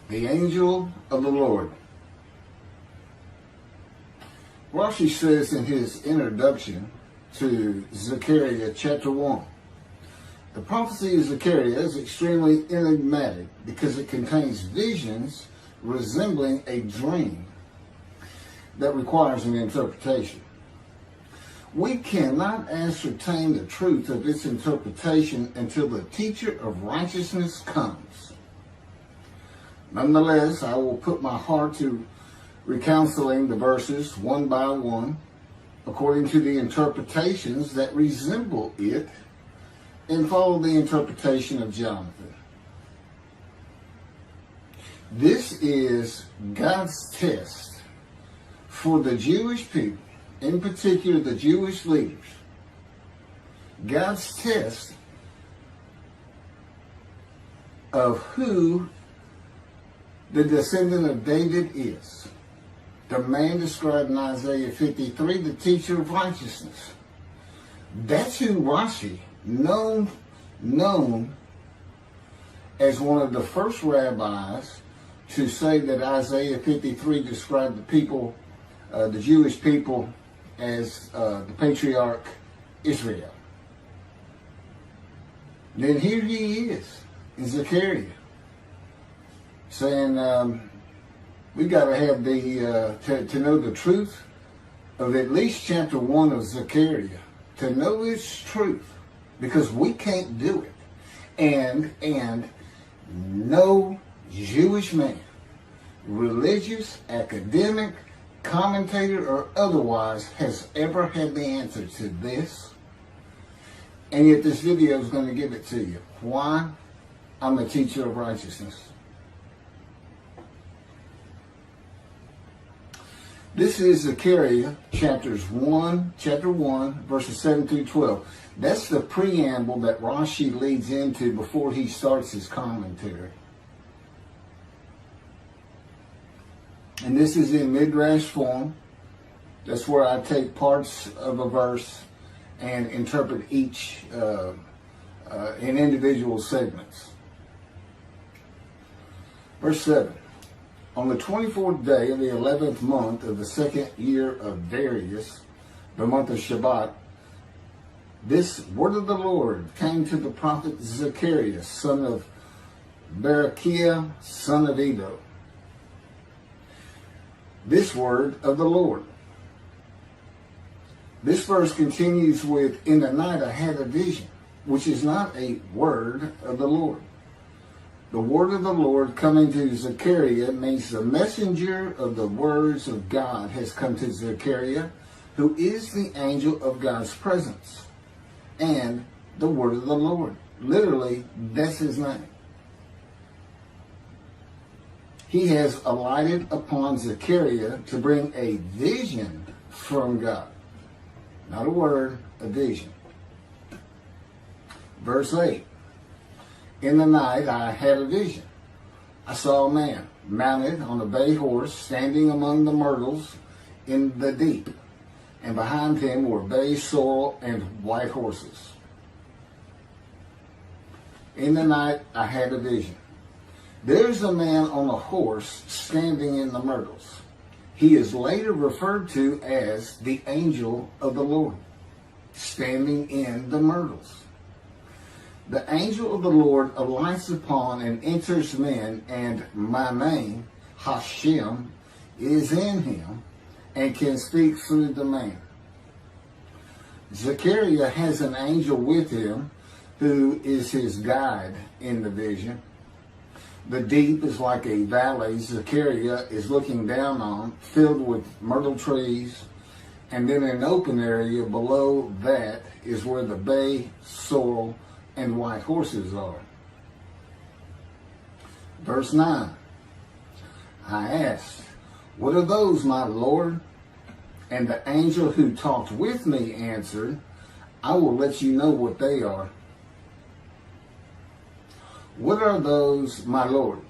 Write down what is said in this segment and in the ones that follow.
The angel of the Lord. Rashi says in his introduction to Zechariah chapter 1, the prophecy of Zechariah is extremely enigmatic because it contains visions resembling a dream that requires an interpretation. We cannot ascertain the truth of its interpretation until the teacher of righteousness comes. Nonetheless, I will put my heart to recounseling the verses one by one, according to the interpretations that resemble it, and follow the interpretation of Jonathan. This is God's test for the Jewish people, in particular the Jewish leaders. God's test of who the descendant of David is. The man described in Isaiah 53, the teacher of righteousness. That's who Rashi, known as one of the first rabbis to say that Isaiah 53 described the people, the Jewish people, as the patriarch Israel. Then here he is in Zechariah saying, we got to have to know the truth of at least chapter 1 of Zechariah, to know its truth, because we can't do it. And no Jewish man, religious, academic, commentator, or otherwise, has ever had the answer to this. And yet this video is going to give it to you. Why? I'm a teacher of righteousness. This is Zechariah chapter 1, verses 7 through 12. That's the preamble that Rashi leads into before he starts his commentary. And this is in midrash form. That's where I take parts of a verse and interpret each in individual segments. Verse 7. On the 24th day of the 11th month of the second year of Darius, the month of Shabbat, this word of the Lord came to the prophet Zechariah, son of Berechiah, son of Edo. This word of the Lord. This verse continues with, in the night I had a vision, which is not a word of the Lord. The word of the Lord coming to Zechariah means the messenger of the words of God has come to Zechariah, who is the angel of God's presence, and the word of the Lord. Literally, that's his name. He has alighted upon Zechariah to bring a vision from God. Not a word, a vision. Verse 8. In the night I had a vision. I saw a man mounted on a bay horse standing among the myrtles in the deep, and behind him were bay, sorrel, and white horses. In the night I had a vision. There's a man on a horse standing in the myrtles. He is later referred to as the angel of the Lord, standing in the myrtles. The angel of the Lord alights upon and enters men, and my name, Hashem, is in him and can speak through the man. Zechariah has an angel with him who is his guide in the vision. The deep is like a valley Zechariah is looking down on, filled with myrtle trees, and then an open area below that is where the bay, sorrel, and white horses are. Verse 9. I asked, what are those, my Lord? And the angel who talked with me answered, I will let you know what they are. What are those, my Lord?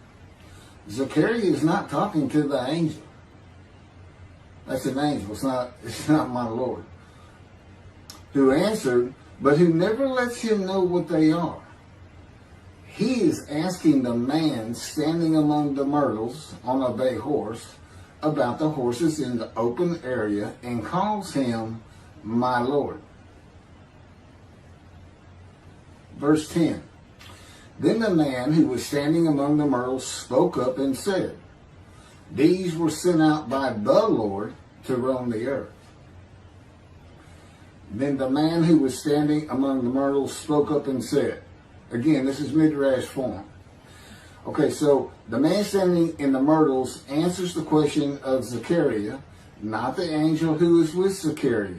Zechariah is not talking to the angel. That's an angel. It's not my Lord. Who answered, but who never lets him know what they are. he is asking the man standing among the myrtles on a bay horse about the horses in the open area and calls him my Lord. Verse 10. Then the man who was standing among the myrtles spoke up and said, these were sent out by the Lord to roam the earth. Then the man who was standing among the myrtles spoke up and said, again, this is midrash form. Okay, so the man standing in the myrtles answers the question of Zechariah, not the angel who is with Zechariah.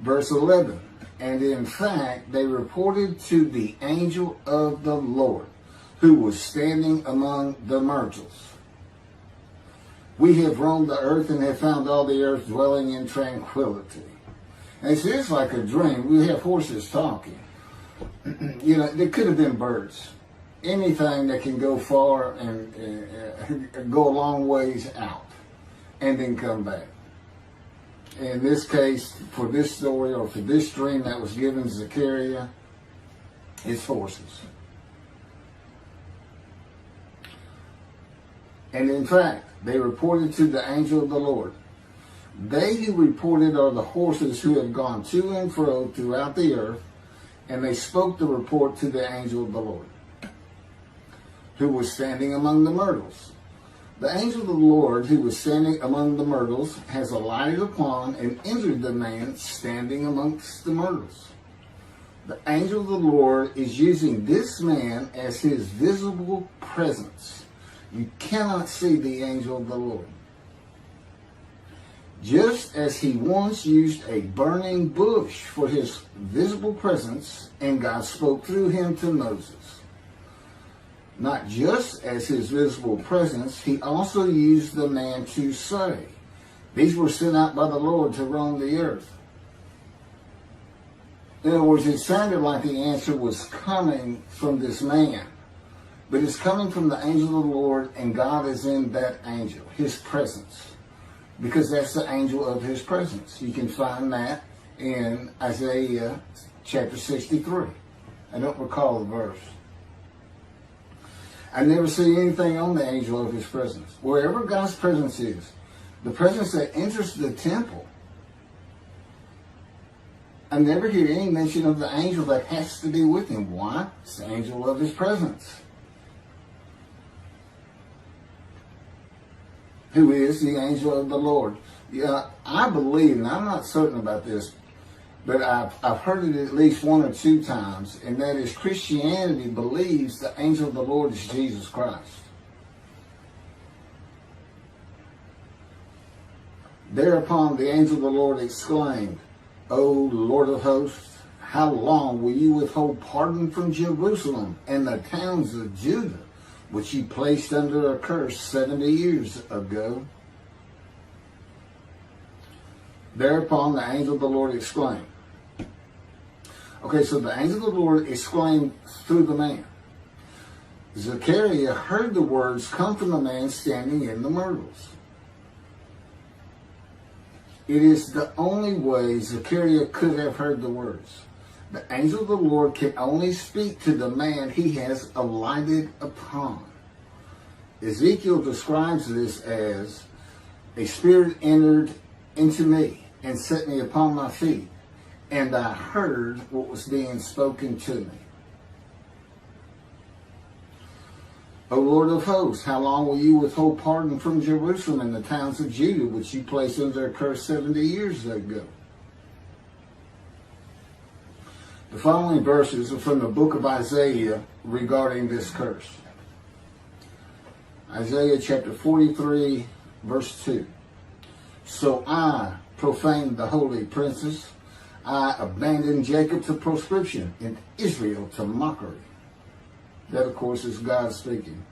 Verse 11. And in fact, they reported to the angel of the Lord, who was standing among the myrtles. We have roamed the earth and have found all the earth dwelling in tranquility. And it's just like a dream. We have horses talking. You know, they could have been birds. Anything that can go far and go a long ways out and then come back. In this case, for this story or for this dream that was given to Zechariah, it's horses. And in fact, they reported to the angel of the Lord. They who reported are the horses who have gone to and fro throughout the earth, and they spoke the report to the angel of the Lord, who was standing among the myrtles. The angel of the Lord, who was standing among the myrtles, has alighted upon and entered the man standing amongst the myrtles. The angel of the Lord is using this man as his visible presence. You cannot see the angel of the Lord. Just as he once used a burning bush for his visible presence, and God spoke through him to Moses. Not just as his visible presence, he also used the man to say, these were sent out by the Lord to roam the earth. In other words, it sounded like the answer was coming from this man. But it's coming from the angel of the Lord, and God is in that angel, his presence. Because that's the angel of his presence. You can find that in Isaiah chapter 63. I don't recall the verse. I never see anything on the angel of his presence. Wherever God's presence is, the presence that enters the temple, I never hear any mention of the angel that has to be with him. Why? It's the angel of his presence, who is the angel of the Lord. Yeah, I believe, and I'm not certain about this, but I've heard it at least one or two times, and that is Christianity believes the angel of the Lord is Jesus Christ. Thereupon the angel of the Lord exclaimed, O Lord of hosts, how long will you withhold pardon from Jerusalem and the towns of Judah, which you placed under a curse 70 years ago? Thereupon the angel of the Lord exclaimed. Okay, so the angel of the Lord exclaimed through the man. Zechariah heard the words come from the man standing in the myrtles. It is the only way Zechariah could have heard the words. The angel of the Lord can only speak to the man he has alighted upon. Ezekiel describes this as, a spirit entered into me and set me upon my feet, and I heard what was being spoken to me. O Lord of hosts, how long will you withhold pardon from Jerusalem and the towns of Judah, which you placed under a curse 70 years ago? The following verses are from the book of Isaiah regarding this curse. Isaiah chapter 43, verse 2. So I profaned the holy princes. I abandoned Jacob to proscription and Israel to mockery. That, of course, is God speaking.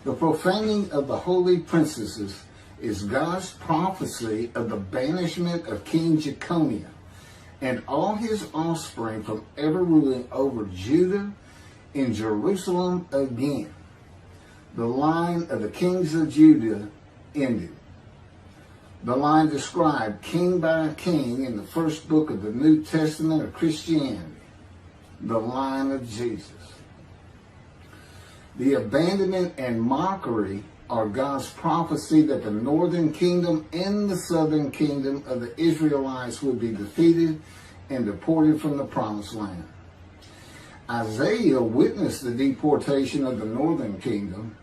The profaning of the holy princesses is God's prophecy of the banishment of King Jeconiah and all his offspring from ever ruling over Judah and Jerusalem again. The line of the kings of Judah ended. The line described king by king in the first book of the New Testament of Christianity. the line of Jesus. The abandonment and mockery are God's prophecy that the northern kingdom and the southern kingdom of the Israelites would be defeated and deported from the promised land. Isaiah witnessed the deportation of the northern kingdom,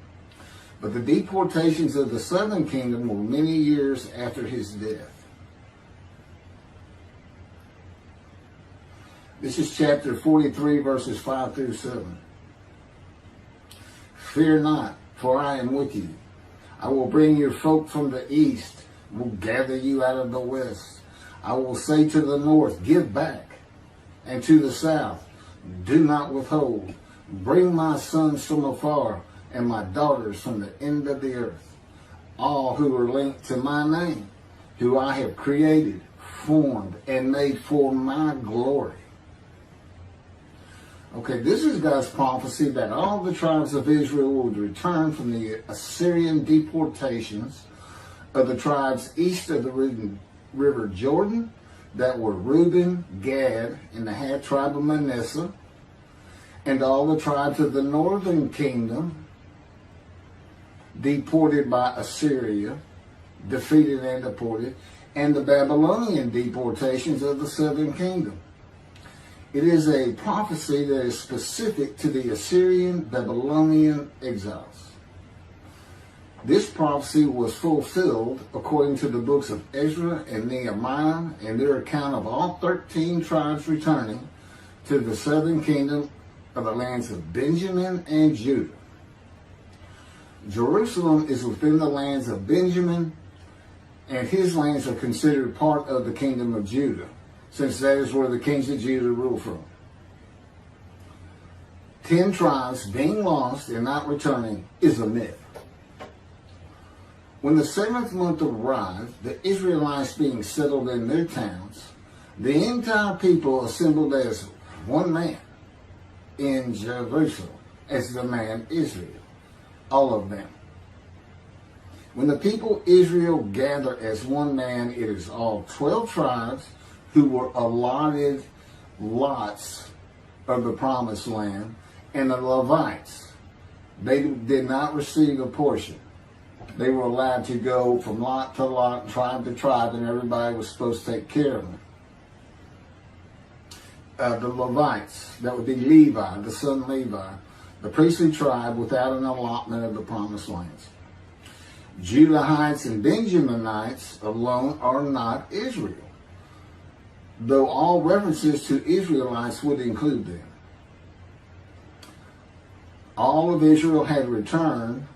but the deportations of the southern kingdom were many years after his death. This is chapter 43, verses 5 through 7. Fear not, for I am with you. I will bring your folk from the east, will gather you out of the west. I will say to the north, give back, and to the south, do not withhold. Bring my sons from afar, and my daughters from the end of the earth, all who are linked to my name, who I have created, formed, and made for my glory. Okay, this is God's prophecy that all the tribes of Israel would return from the Assyrian deportations of the tribes east of the river Jordan that were Reuben, Gad, and the half tribe of Manasseh, and all the tribes of the northern kingdom deported by Assyria, defeated and deported, and the Babylonian deportations of the southern kingdom. It is a prophecy that is specific to the Assyrian Babylonian exiles. This prophecy was fulfilled according to the books of Ezra and Nehemiah and their account of all 13 tribes returning to the southern kingdom of the lands of Benjamin and Judah. Jerusalem is within the lands of Benjamin, and his lands are considered part of the kingdom of Judah, since that is where the kings of Judah rule from. 10 tribes being lost and not returning is a myth. When the 7th month arrived, the Israelites being settled in their towns, the entire people assembled as one man in Jerusalem, as the man Israel, all of them. When the people Israel gather as one man, it is all 12 tribes who were allotted lots of the promised land, and the Levites, they did not receive a portion. They were allowed to go from lot to lot, tribe to tribe, and everybody was supposed to take care of them. The Levites, that would be Levi, the son Levi, the priestly tribe without an allotment of the promised lands. Judahites and Benjaminites alone are not Israel, though all references to Israelites would include them. All of Israel had returned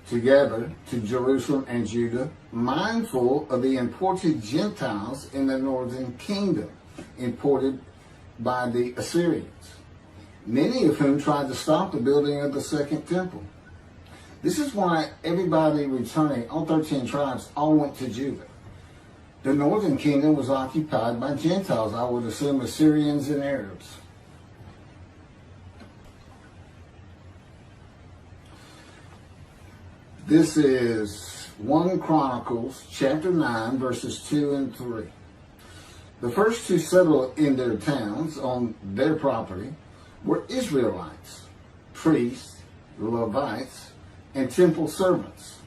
together to Jerusalem and Judah, mindful of the imported Gentiles in the northern kingdom, imported by the Assyrians, many of whom tried to stop the building of the second temple. This is why everybody returning, all 13 tribes, all went to Judah. The northern kingdom was occupied by Gentiles, I would assume Assyrians and Arabs. This is 1 Chronicles chapter 9, verses 2 and 3. The first to settle in their towns on their property were Israelites, priests, Levites, and temple servants,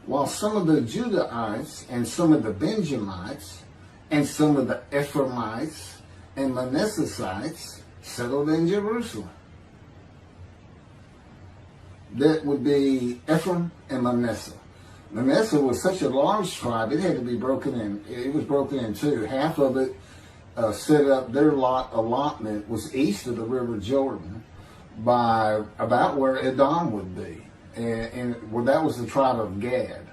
while some of the Judahites and some of the Benjamites and some of the Ephraimites and Manassesites settled in Jerusalem. That would be Ephraim and Manasseh. Manasseh was such a large tribe, it had to be broken in. It was broken in two. Half of it set up, their allotment was east of the river Jordan by about where Edom would be. And well, that was the tribe of Gad.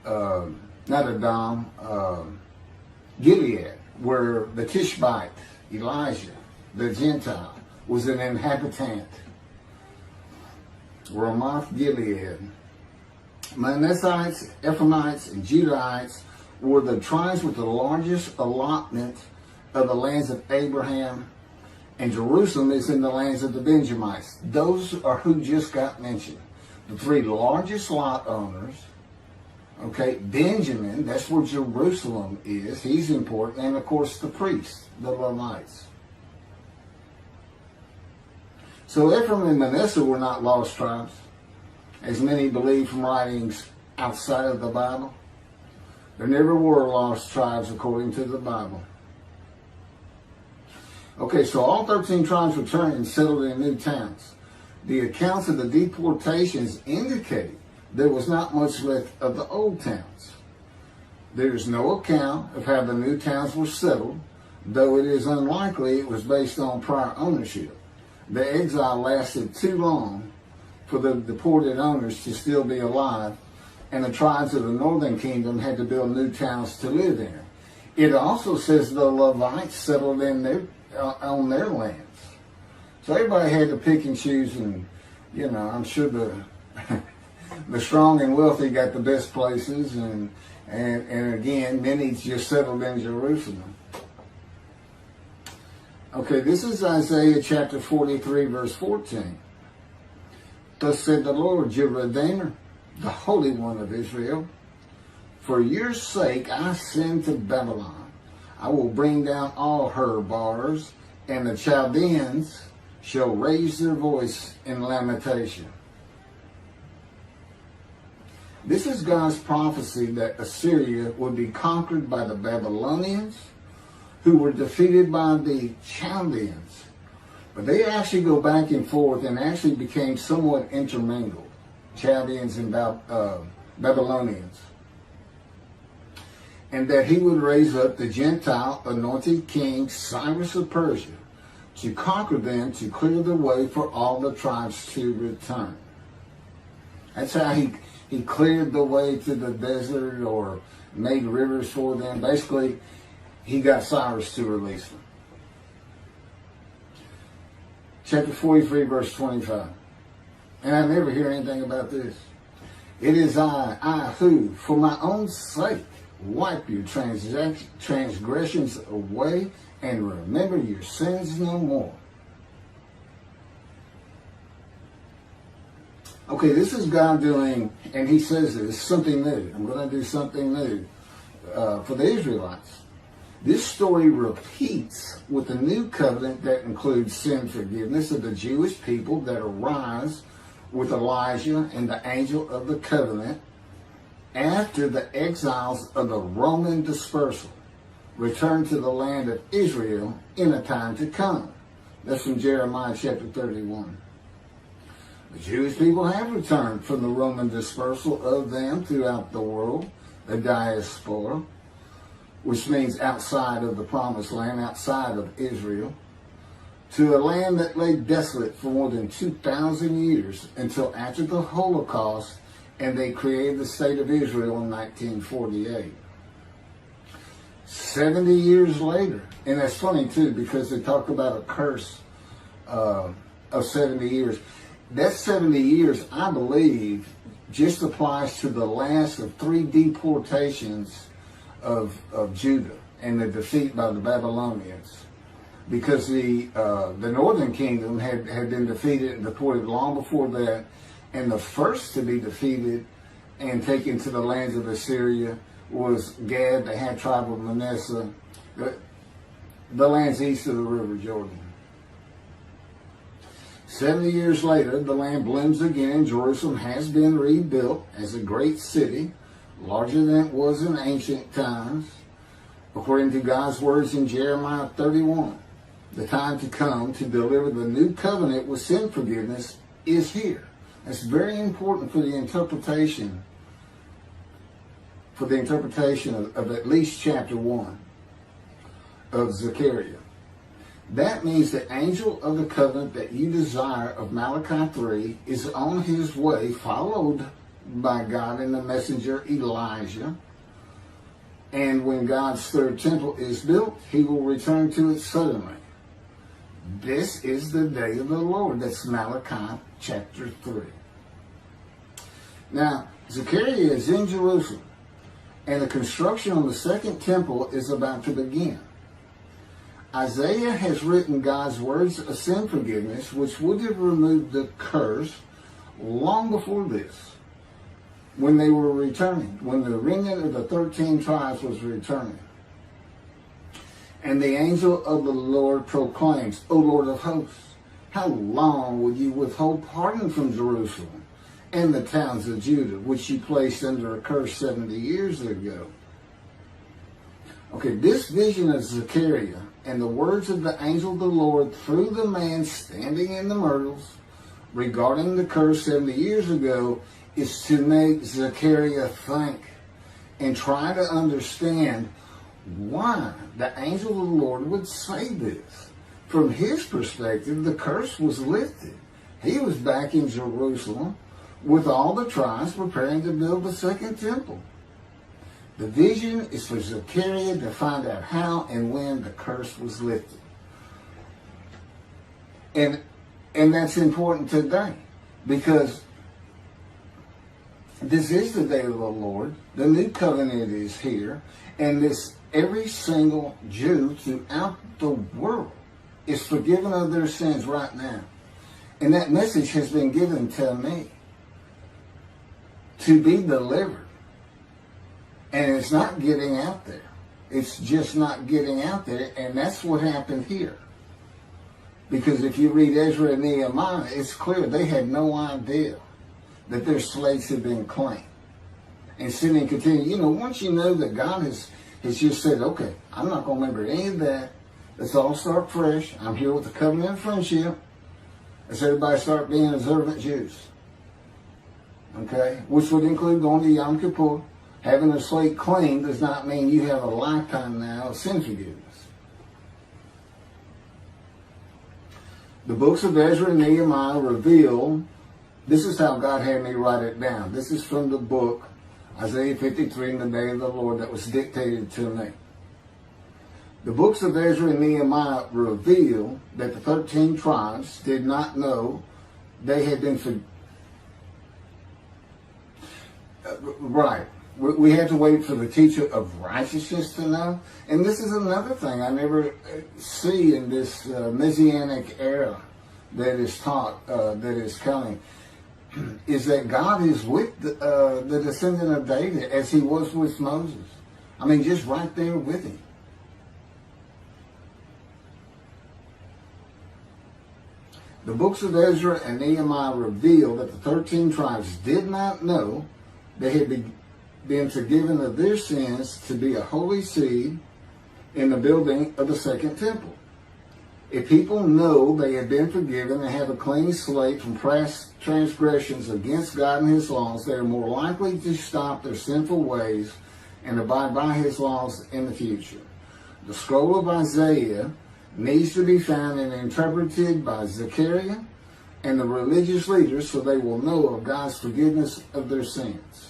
Not Edom, Gilead, where the Tishbite, Elijah, the Gentile, was an inhabitant. Ramoth Gilead. Manassites, Ephraimites, and Judahites were the tribes with the largest allotment of the lands of Abraham, and Jerusalem is in the lands of the Benjamites. Those are who just got mentioned. The 3 largest lot owners. Okay, Benjamin, that's where Jerusalem is. He's important. And of course the priests, the Levites. So Ephraim and Manasseh were not lost tribes, as many believe from writings outside of the Bible. There never were lost tribes according to the Bible. Okay, so all 13 tribes returned and settled in new towns. The accounts of the deportations indicate there was not much left of the old towns. There is no account of how the new towns were settled, though it is unlikely it was based on prior ownership. The exile lasted too long for the deported owners to still be alive, and the tribes of the northern kingdom had to build new towns to live in. It also says the Levites settled in on their lands. So everybody had to pick and choose, and I'm sure the strong and wealthy got the best places, and again, many just settled in Jerusalem. Okay, this is Isaiah chapter 43, verse 14. Thus said the Lord, your Redeemer, the Holy One of Israel, for your sake I send to Babylon. I will bring down all her bars, and the Chaldeans shall raise their voice in lamentation. This is God's prophecy that Assyria would be conquered by the Babylonians, who were defeated by the Chaldeans. But they actually go back and forth and actually became somewhat intermingled, Chaldeans and Babylonians. And that he would raise up the Gentile anointed king Cyrus of Persia to conquer them, to clear the way for all the tribes to return. That's how he cleared the way to the desert, or made rivers for them. Basically, he got Cyrus to release them. Chapter 43, verse 25. And I never hear anything about this. It is I who, for my own sake, wipe your transgressions away and remember your sins no more. Okay, this is God doing, and he says this, something new. I'm going to do something new for the Israelites. This story repeats with the new covenant that includes sin forgiveness of the Jewish people that arise with Elijah and the angel of the covenant after the exiles of the Roman dispersal return to the land of Israel in a time to come. That's from Jeremiah chapter 31. The Jewish people have returned from the Roman dispersal of them throughout the world, the diaspora, which means outside of the promised land, outside of Israel, to a land that lay desolate for more than 2,000 years until after the Holocaust, and they created the state of Israel in 1948. 70 years later, and that's funny too, because they talk about a curse of 70 years. That 70 years, I believe, just applies to the last of 3 deportations of Judah and the defeat by the Babylonians, because the northern kingdom had been defeated and deported long before that, and the first to be defeated and taken to the lands of Assyria was Gad, the half tribe of Manasseh, the lands east of the river Jordan. 70 years later, the land blooms again. Jerusalem has been rebuilt as a great city, larger than it was in ancient times. According to God's words in Jeremiah 31, the time to come to deliver the new covenant with sin forgiveness is here. That's very important for the interpretation of at least chapter 1 of Zechariah. That means the angel of the covenant that you desire of Malachi 3 is on his way, followed by God and the messenger Elijah. And when God's third temple is built, he will return to it suddenly. This is the day of the Lord. That's Malachi chapter 3. Now, Zechariah is in Jerusalem, and the construction on the second temple is about to begin. Isaiah has written God's words of sin forgiveness, which would have removed the curse long before this, when they were returning, when the remnant of the 13 tribes was returning. And the angel of the Lord proclaims, O Lord of hosts, how long will you withhold pardon from Jerusalem and the towns of Judah, which you placed under a curse 70 years ago? Okay, this vision of Zechariah and the words of the angel of the Lord through the man standing in the myrtles regarding the curse 70 years ago is to make Zechariah think and try to understand why the angel of the Lord would say this. From his perspective, the curse was lifted. He was back in Jerusalem with all the tribes preparing to build the second temple. The vision is for Zechariah to find out how and when the curse was lifted. And that's important today, because this is the day of the Lord. The new covenant is here, and every single Jew throughout the world is forgiven of their sins right now. And that message has been given to me to be delivered. And it's not getting out there. It's just not getting out there, and that's what happened here. Because if you read Ezra and Nehemiah, it's clear they had no idea that their slates had been cleaned. And sin and continue. Once you know that God has just said, okay, I'm not going to remember any of that. Let's all start fresh. I'm here with the covenant of friendship. Let's everybody start being observant Jews. Okay? Which would include going to Yom Kippur. Having a slate clean does not mean you have a lifetime now of sin forgiveness. The books of Ezra and Nehemiah reveal, this is how God had me write it down. This is from the book, Isaiah 53, in the day of the Lord, that was dictated to me. The books of Ezra and Nehemiah reveal that the 13 tribes did not know they had been right. We had to wait for the teacher of righteousness to know. And this is another thing I never see in this Messianic era that is taught, that is coming, is that God is with the descendant of David as he was with Moses. I mean, just right there with him. The books of Ezra and Nehemiah reveal that the 13 tribes did not know they had been forgiven of their sins to be a holy seed in the building of the second temple. If people know they have been forgiven and have a clean slate from past transgressions against God and his laws, they are more likely to stop their sinful ways and abide by his laws in the future. The scroll of Isaiah needs to be found and interpreted by Zechariah and the religious leaders so they will know of God's forgiveness of their sins.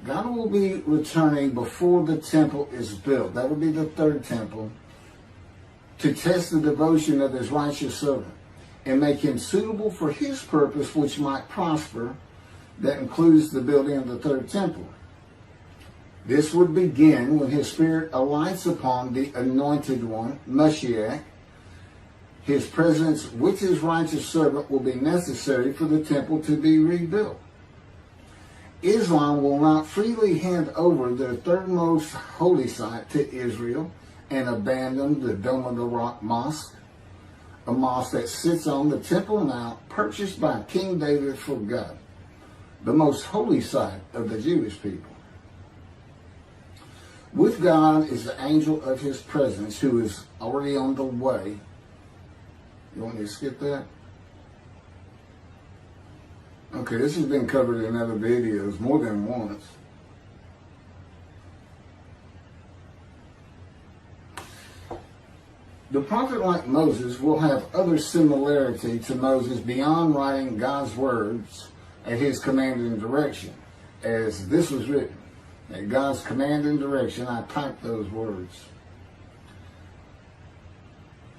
God will be returning before the temple is built. That will be the third temple, to test the devotion of his righteous servant and make him suitable for his purpose, which might prosper. That includes the building of the third temple. This would begin when his spirit alights upon the anointed one, Moshiach. His presence with his righteous servant will be necessary for the temple to be rebuilt. Islam will not freely hand over their third most holy site to Israel and abandon the Dome of the Rock Mosque, a mosque that sits on the Temple Mount purchased by King David for God, the most holy site of the Jewish people. With God is the angel of his presence, who is already on the way. You want me to skip that? Okay, this has been covered in other videos more than once. The prophet like Moses will have other similarity to Moses beyond writing God's words at his command and direction. As this was written, at God's command and direction, I typed those words.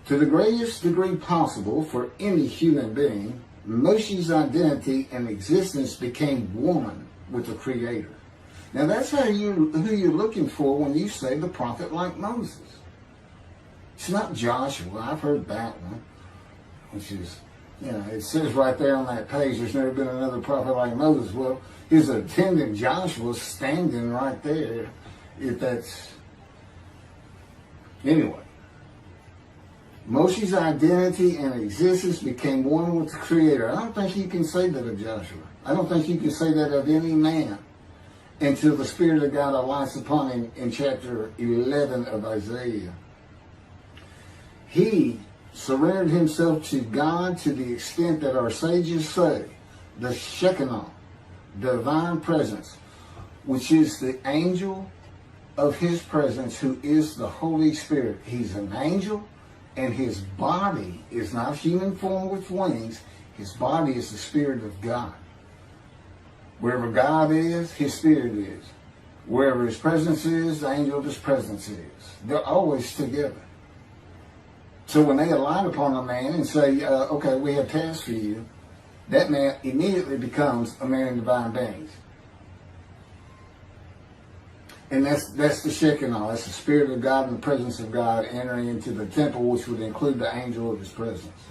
To the greatest degree possible for any human being, Moshe's identity and existence became one with the Creator. Now that's who you're looking for when you say the prophet like Moses. It's not Joshua. I've heard that one, which is, it says right there on that page, there's never been another prophet like Moses. Well, his attendant Joshua standing right there, if that's, anyway. Moshe's identity and existence became one with the Creator. I don't think you can say that of Joshua. I don't think you can say that of any man until the Spirit of God alights upon him in chapter 11 of Isaiah. He surrendered himself to God to the extent that our sages say the Shekinah, divine presence, which is the angel of his presence, who is the Holy Spirit. He's an angel, and his body is not human form with wings. His body is the Spirit of God. Wherever God is, his Spirit is. Wherever his presence is, the angel of his presence is. They're always together. So when they alight upon a man and say, okay, we have tasks for you, that man immediately becomes a man in divine beings. And that's the Shekinah. That's the Spirit of God and the presence of God entering into the temple, which would include the angel of his presence.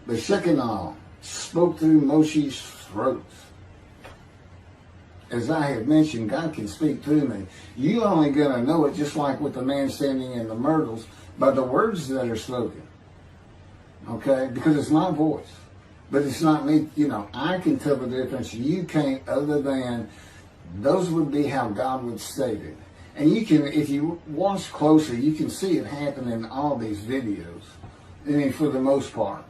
The Shekinah spoke through Moshe's throat. As I have mentioned, God can speak through me. You're only going to know it, just like with the man standing in the myrtles, by the words that are spoken. Okay? Because it's my voice. But it's not me. You know, I can tell the difference. You can't, other than those would be how God would state it. And you can, if you watch closer, you can see it happen in all these videos. I mean, for the most part.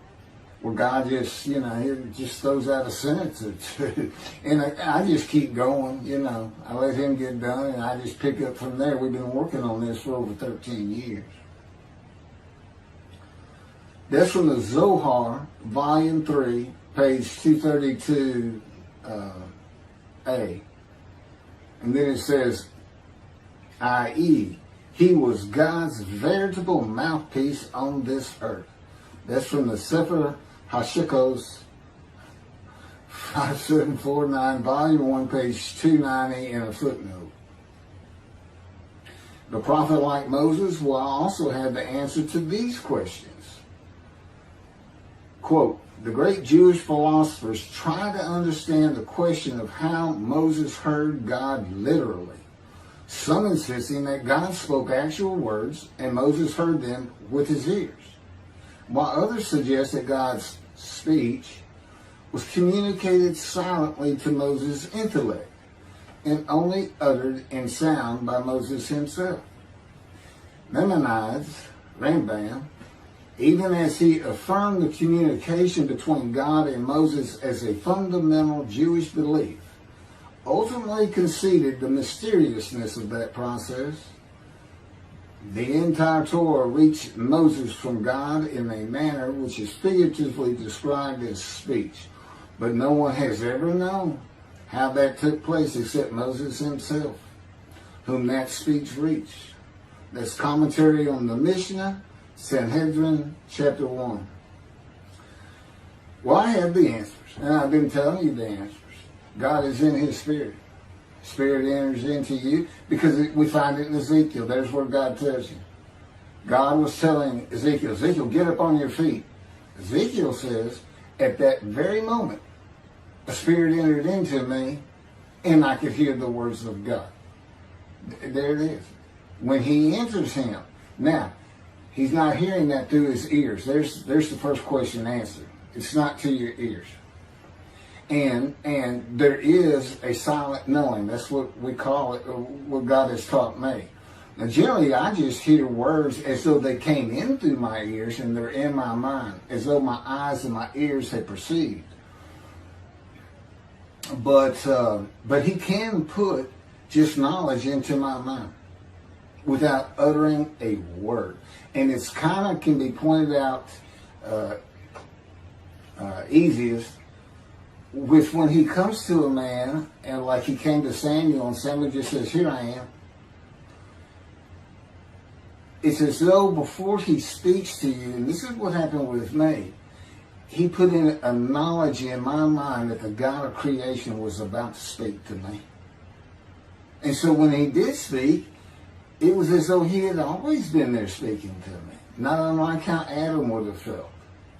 Where God just, you know, he just throws out a sentence or two. And I just keep going, you know. I let him get done, and I just pick up from there. We've been working on this for over 13 years. That's from the Zohar, Volume 3, page 232A. And then it says, i.e., he was God's veritable mouthpiece on this earth. That's from the Sefer Hashikos 5749, Volume 1, page 290, and a footnote. The prophet, like Moses, will also have the answer to these questions. Quote, the great Jewish philosophers try to understand the question of how Moses heard God literally. Some insisting that God spoke actual words and Moses heard them with his ears, while others suggest that God's speech was communicated silently to Moses' intellect and only uttered in sound by Moses himself. Maimonides, Rambam, even as he affirmed the communication between God and Moses as a fundamental Jewish belief, ultimately conceded the mysteriousness of that process. The entire Torah reached Moses from God in a manner which is figuratively described as speech, but no one has ever known how that took place except Moses himself, whom that speech reached. That's commentary on the Mishnah, Sanhedrin, chapter 1. Well, I have the answers, and I've been telling you the answers. God is in his Spirit. Spirit enters into you, because we find it in Ezekiel. There's where God tells you. God was telling Ezekiel, Ezekiel, get up on your feet. Ezekiel says, at that very moment, a spirit entered into me, and I could hear the words of God. There it is. When he enters him. Now, he's not hearing that through his ears. There's the first question answered. It's not to your ears. And there is a silent knowing. That's what we call it, what God has taught me. Now, generally, I just hear words as though they came in through my ears and they're in my mind, as though my eyes and my ears had perceived. But he can put just knowledge into my mind without uttering a word. And it's kind of can be pointed out easiest with when he comes to a man, and like he came to Samuel, and Samuel just says, here I am. It's as though before he speaks to you, and this is what happened with me, he put in a knowledge in my mind that the God of creation was about to speak to me. And so when he did speak, it was as though he had always been there speaking to me. Not unlike how Adam would have felt.